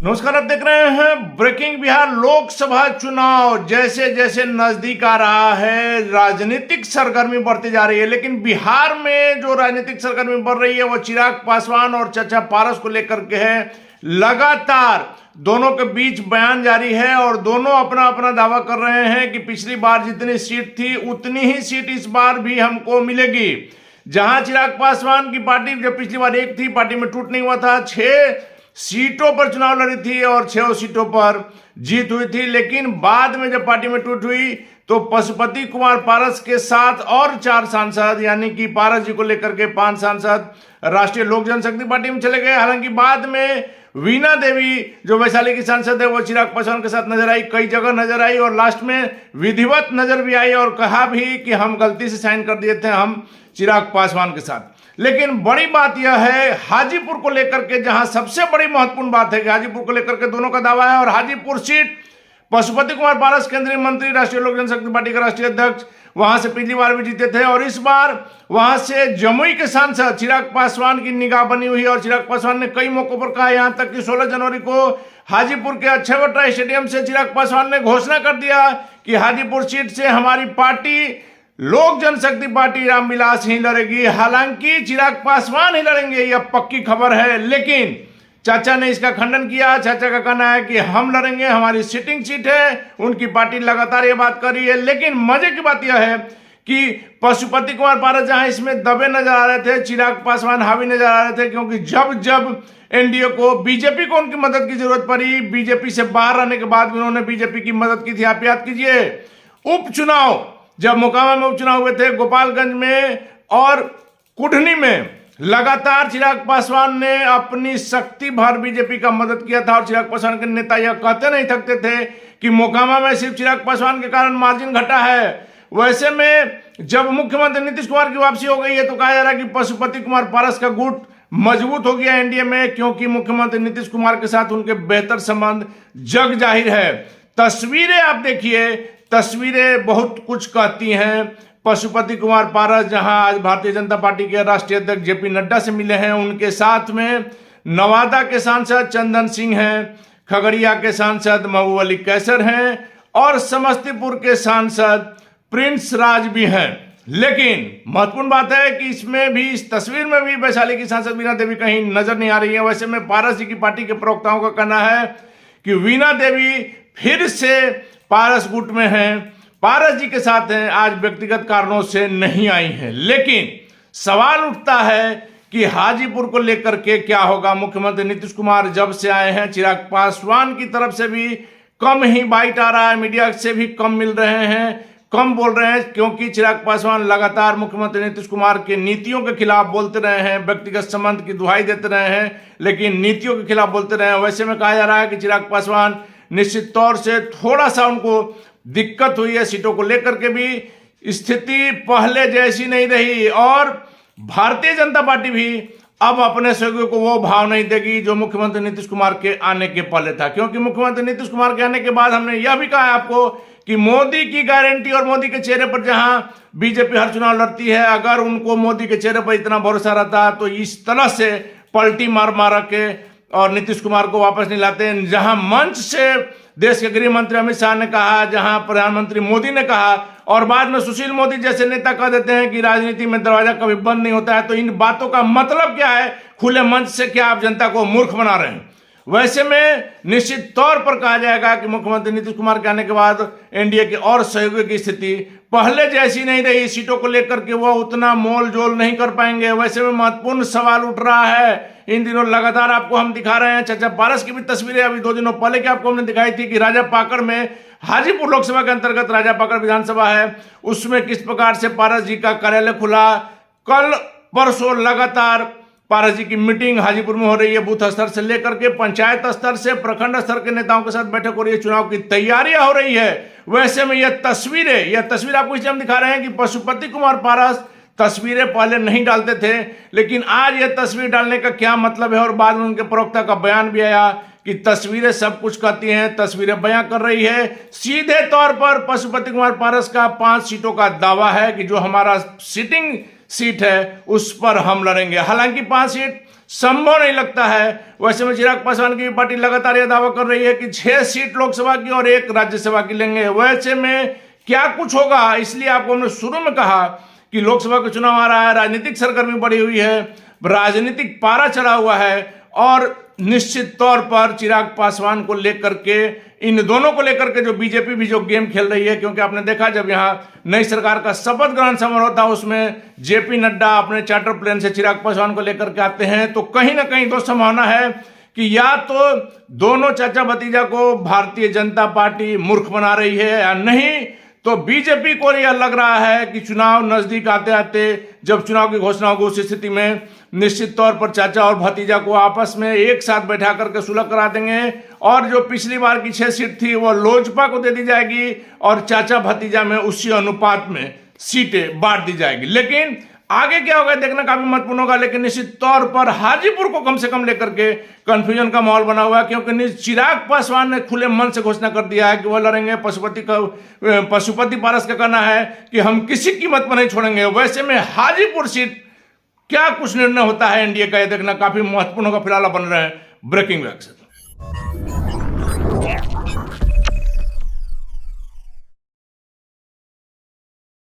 नमस्कार, आप देख रहे हैं ब्रेकिंग बिहार। लोकसभा चुनाव जैसे जैसे नजदीक आ रहा है, राजनीतिक सरगर्मी बढ़ती जा रही है। लेकिन बिहार में जो राजनीतिक सरगर्मी बढ़ रही है वो चिराग पासवान और चाचा पारस को लेकर के है। लगातार दोनों के बीच बयान जारी है और दोनों अपना अपना दावा कर रहे हैं कि पिछली बार जितनी सीट थी उतनी ही सीट इस बार भी हमको मिलेगी। जहां चिराग पासवान की पार्टी जब पिछली बार एक थी, पार्टी में टूट नहीं हुआ था, 6 सीटों पर चुनाव लड़ी थी और 6 सीटों पर जीत हुई थी। लेकिन बाद में जब पार्टी में टूट हुई तो पशुपति कुमार पारस के साथ और 4 सांसद, यानी कि पारस जी को लेकर के 5 सांसद राष्ट्रीय लोक जनशक्ति पार्टी में चले गए। हालांकि बाद में वीणा देवी जो वैशाली की सांसद है वो चिराग पासवान के साथ नजर आई, कई जगह नजर आई और लास्ट में विधिवत नजर भी आई और कहा भी कि हम गलती से साइन कर दिए थे हम चिराग पासवान के साथ। लेकिन बड़ी बात यह है हाजीपुर को लेकर के, जहां सबसे बड़ी महत्वपूर्ण बात है कि हाजीपुर को लेकर के दोनों का दावा है। और हाजीपुर सीट पशुपति कुमार पारस केंद्रीय मंत्री, राष्ट्रीय लोक जनशक्ति पार्टी के राष्ट्रीय अध्यक्ष, वहां से पिछली बार भी जीते थे और इस बार वहां से जमुई के सांसद चिराग पासवान की निगाह बनी हुई है। और चिराग पासवान ने कई मौकों पर कहा, यहां तक कि 16 जनवरी को हाजीपुर के अक्षयवट स्टेडियम से चिराग पासवान ने घोषणा कर दिया कि हाजीपुर सीट से हमारी पार्टी लोक जनशक्ति पार्टी रामविलास ही लड़ेगी। हालांकि चिराग पासवान ही लड़ेंगे, यह पक्की खबर है। लेकिन चाचा ने इसका खंडन किया। चाचा का कहना है कि हम लड़ेंगे, हमारी सिटिंग सीट है। उनकी पार्टी लगातार ये बात कर रही है। लेकिन मजे की बात यह है कि पशुपति कुमार पारस जहां इसमें दबे नजर आ रहे थे, चिराग पासवान हावी नजर आ रहे थे, क्योंकि जब जब एनडीए को, बीजेपी को उनकी मदद की जरूरत पड़ी, बीजेपी से बाहर रहने के बाद भी उन्होंने बीजेपी की मदद की थी। आप याद कीजिए उपचुनाव, जब मोकामा में उपचुनाव हुए थे, गोपालगंज में और कुढ़नी में, लगातार चिराग पासवान ने अपनी शक्ति भर बीजेपी का मदद किया था। और चिराग पासवान के नेता यह कहते नहीं थकते थे कि मोकामा में सिर्फ चिराग पासवान के कारण मार्जिन घटा है। वैसे में जब मुख्यमंत्री नीतीश कुमार की वापसी हो गई है तो कहा जा रहा है कि पशुपति कुमार पारस का गुट मजबूत हो गया एनडीए में, क्योंकि मुख्यमंत्री नीतीश कुमार के साथ उनके बेहतर संबंध जग जाहिर है। तस्वीरें आप देखिए, तस्वीरें बहुत कुछ कहती हैं। पशुपति कुमार पारस जहां आज भारतीय जनता पार्टी के राष्ट्रीय अध्यक्ष जेपी नड्डा से मिले हैं, उनके साथ में नवादा के सांसद चंदन सिंह हैं, खगड़िया के सांसद महबूब अली कैसर हैं और समस्तीपुर के सांसद प्रिंस राज भी हैं। लेकिन महत्वपूर्ण बात है कि इसमें भी, इस तस्वीर में भी वैशाली की सांसद वीणा देवी कहीं नजर नहीं आ रही है। वैसे में पारस जी की पार्टी के प्रवक्ताओं का कहना है कि वीणा देवी फिर से पारस गुट में हैं, पारस जी के साथ हैं, आज व्यक्तिगत कारणों से नहीं आई हैं। लेकिन सवाल उठता है कि हाजीपुर को लेकर के क्या होगा। मुख्यमंत्री नीतीश कुमार जब से आए हैं, चिराग पासवान की तरफ से भी कम ही बाइट आ रहा है, मीडिया से भी कम मिल रहे हैं, कम बोल रहे हैं, क्योंकि चिराग पासवान लगातार मुख्यमंत्री नीतीश कुमार के नीतियों के खिलाफ बोलते रहे हैं, व्यक्तिगत संबंध की दुहाई देते रहे हैं, लेकिन नीतियों के खिलाफ बोलते रहे हैं। वैसे में कहा जा रहा है कि चिराग पासवान निश्चित तौर से थोड़ा सा उनको दिक्कत हुई है, सीटों को लेकर के भी स्थिति पहले जैसी नहीं रही और भारतीय जनता पार्टी भी अब अपने सहयोगियों को वो भाव नहीं देगी जो मुख्यमंत्री नीतीश कुमार के आने के पहले था। क्योंकि मुख्यमंत्री नीतीश कुमार के आने के बाद हमने यह भी कहा है आपको कि मोदी की गारंटी और मोदी के चेहरे पर जहां बीजेपी हर चुनाव लड़ती है, अगर उनको मोदी के चेहरे पर इतना भरोसा रहता तो इस तरह से पलटी मार मार के और नीतीश कुमार को वापस नहीं लाते। जहां मंच से देश के गृह मंत्री अमित शाह ने कहा, जहां प्रधानमंत्री मोदी ने कहा और बाद में सुशील मोदी जैसे नेता कह देते हैं कि राजनीति में दरवाजा कभी बंद नहीं होता है, तो इन बातों का मतलब क्या है? खुले मंच से क्या आप जनता को मूर्ख बना रहे हैं? वैसे में निश्चित तौर पर कहा जाएगा कि मुख्यमंत्री नीतीश कुमार के आने के बाद एनडीए के और सहयोगियों की स्थिति पहले जैसी नहीं रही। सीटों को लेकर के वो उतना मोल जोल नहीं कर पाएंगे। वैसे में महत्वपूर्ण सवाल उठ रहा है। इन दिनों लगातार आपको हम दिखा रहे हैं, चाचा पारस की भी तस्वीरें अभी 2 दिनों पहले की आपको हमने दिखाई थी कि राजा पाकड़ में, हाजीपुर लोकसभा के अंतर्गत राजा पाकड़ विधानसभा है, उसमें किस प्रकार से पारस जी का कार्यालय खुला। कल परसों लगातार पारस जी की मीटिंग हाजीपुर में हो रही है, बूथ स्तर से लेकर के पंचायत स्तर से प्रखंड स्तर के नेताओं के साथ बैठक हो रही है, चुनाव की तैयारियां हो रही है। वैसे में यह तस्वीर आपको इसलिए हम दिखा रहे हैं कि पशुपति कुमार पारस तस्वीरें पहले नहीं डालते थे, लेकिन आज यह तस्वीर डालने का क्या मतलब है। और बाद में उनके प्रवक्ता का बयान भी आया कि तस्वीरें सब कुछ कहती हैं, तस्वीरें बयां कर रही है। सीधे तौर पर पशुपति कुमार पारस का 5 सीटों का दावा है कि जो हमारा सिटिंग सीट है उस पर हम लड़ेंगे। हालांकि 5 सीट संभव नहीं लगता है। वैसे में चिराग पासवान की पार्टी लगातार यह दावा कर रही है कि 6 सीट लोकसभा की और 1 राज्यसभा की लेंगे। वैसे में क्या कुछ होगा, इसलिए आपको हमने शुरू में कहा कि लोकसभा का चुनाव आ रहा है, राजनीतिक सरगर्मी बढ़ी हुई है, राजनीतिक पारा चढ़ा हुआ है और निश्चित तौर पर चिराग पासवान को लेकर के, इन दोनों को लेकर के जो बीजेपी भी जो गेम खेल रही है, क्योंकि आपने देखा जब यहां नई सरकार का शपथ ग्रहण समारोह था उसमें जेपी नड्डा अपने चार्टर प्लेन से चिराग पासवान को लेकर के आते हैं, तो कहीं ना कहीं तो संभावना है कि या तो दोनों चाचा भतीजा को भारतीय जनता पार्टी मूर्ख बना रही है या नहीं तो बीजेपी को यह लग रहा है कि चुनाव नजदीक आते आते जब चुनाव की घोषणा होगी उस स्थिति में निश्चित तौर पर चाचा और भतीजा को आपस में एक साथ बैठा करके सुलह करा देंगे और जो पिछली बार की 6 सीट थी वो लोजपा को दे दी जाएगी और चाचा भतीजा में उसी अनुपात में सीटें बांट दी जाएगी। लेकिन आगे क्या होगा देखना काफी महत्वपूर्ण होगा। लेकिन निश्चित तौर पर हाजीपुर को कम से कम लेकर के कंफ्यूजन का माहौल बना हुआ है, क्योंकि चिराग पासवान ने खुले मन से घोषणा कर दिया है कि वह लड़ेंगे। पशुपति पारस का कहना है कि हम किसी कीमत पर नहीं छोड़ेंगे। वैसे में हाजीपुर सीट क्या कुछ निर्णय होता है एनडीए का, यह देखना काफी महत्वपूर्ण होगा। फिलहाल बन रहे हैं ब्रेकिंग न्यूज।